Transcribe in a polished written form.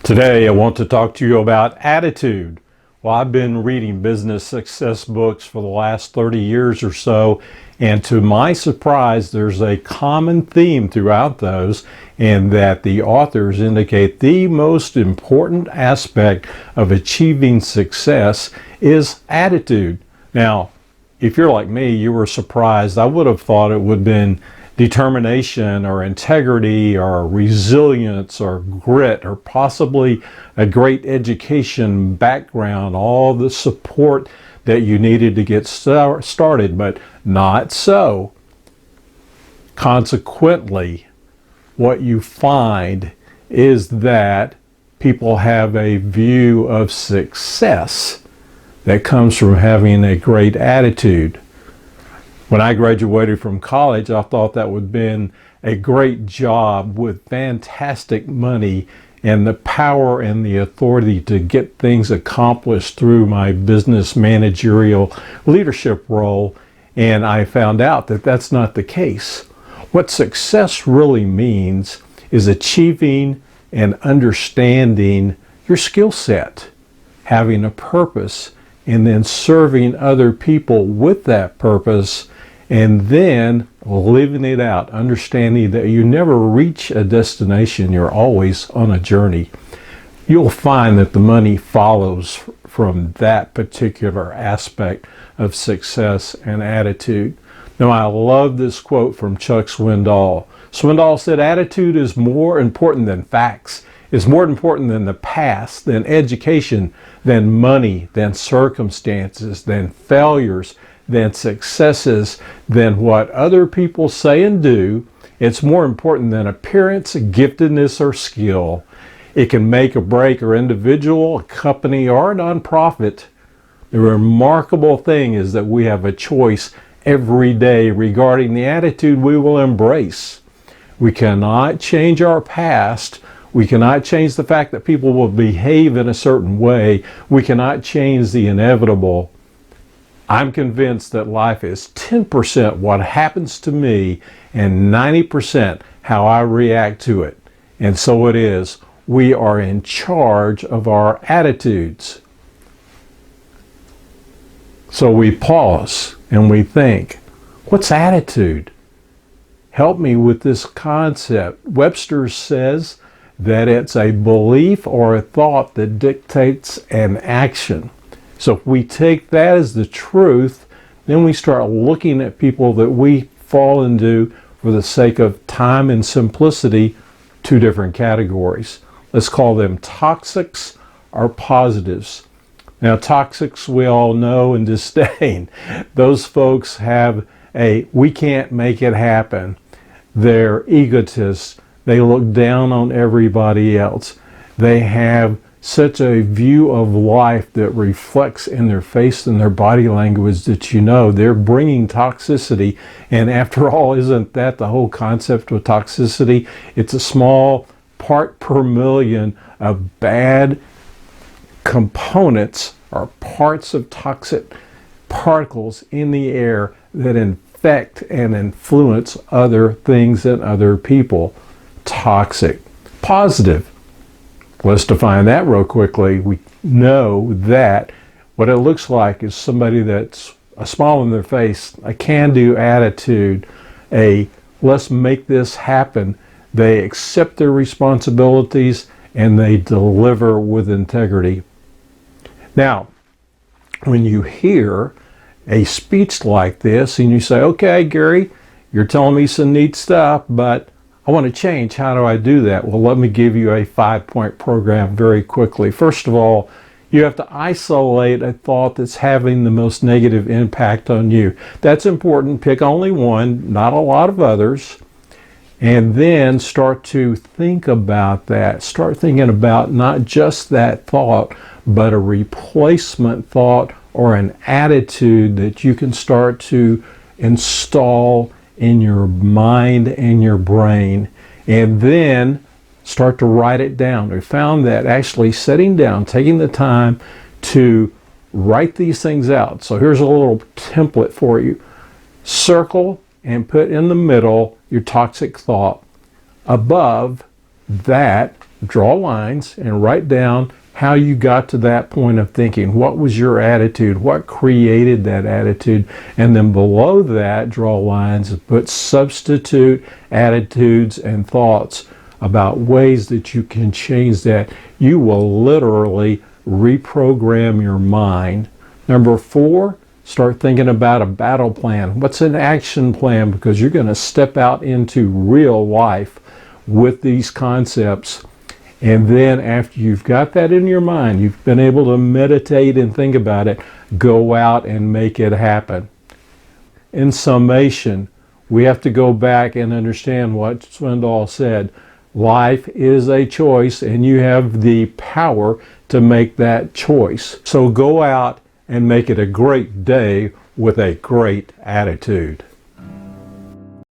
Today, I want to talk to you about attitude. Well, I've been reading business success books for the last 30 years or so, and to my surprise, there's a common theme throughout those, and that the authors indicate the most important aspect of achieving success is attitude. Now, if you're like me, you were surprised. I would have thought it would have been determination or integrity or resilience or grit or possibly a great education background, all the support that you needed to get started, but not so. Consequently, what you find is that people have a view of success that comes from having a great attitude. When I graduated from college, I thought that would have been a great job with fantastic money and the power and the authority to get things accomplished through my business managerial leadership role. And I found out that that's not the case. What success really means is achieving and understanding your skill set, having a purpose, and then serving other people with that purpose, and then living it out, understanding that you never reach a destination, you're always on a journey. You'll find that the money follows from that particular aspect of success and attitude. Now, I love this quote from Chuck Swindoll. Swindoll said, "Attitude is more important than facts. It's more important than the past, than education, than money, than circumstances, than failures, than successes, than what other people say and do. It's more important than appearance, giftedness, or skill. It can make or break an individual, a company, or a nonprofit. The remarkable thing is that we have a choice every day regarding the attitude we will embrace. We cannot change our past. We cannot change the fact that people will behave in a certain way. We cannot change the inevitable. I'm convinced that life is 10% what happens to me and 90% how I react to it. And so it is. We are in charge of our attitudes." So we pause and we think, what's attitude? Help me with this concept. Webster says that it's a belief or a thought that dictates an action. So if we take that as the truth, then we start looking at people that we fall into, for the sake of time and simplicity, two different categories. Let's call them toxics or positives. Now, toxics we all know and disdain. Those folks have a "we can't make it happen." They're egotists. They look down on everybody else. They have such a view of life that reflects in their face and their body language that you know they're bringing toxicity. And after all, isn't that the whole concept of toxicity? It's a small part per million of bad components or parts of toxic particles in the air that infect and influence other things and other people. Toxic. Positive. Let's define that real quickly. We know that what it looks like is somebody that's a smile on their face, a can-do attitude, a let's make this happen. They accept their responsibilities and they deliver with integrity. Now, when you hear a speech like this and you say, "Okay, Gary, you're telling me some neat stuff, but I want to change. How do I do that?" Well, let me give you a 5-point program very quickly. First of all, you have to isolate a thought that's having the most negative impact on you. That's important. Pick only one, not a lot of others. And then start to think about that. Start thinking about not just that thought, but a replacement thought or an attitude that you can start to install in your mind and your brain, and then start to write it down. We found that actually sitting down, taking the time to write these things out. So here's a little template for you. Circle and put in the middle your toxic thought. Above that, draw lines and write down how you got to that point of thinking. What was your attitude? What created that attitude? And then below that, draw lines and put substitute attitudes and thoughts about ways that you can change that. You will literally reprogram your mind. Number 4, start thinking about a battle plan. What's an action plan? Because you're going to step out into real life with these concepts. And then after you've got that in your mind, you've been able to meditate and think about it, go out and make it happen. In summation, we have to go back and understand what Swindoll said. Life is a choice, and you have the power to make that choice. So go out and make it a great day with a great attitude.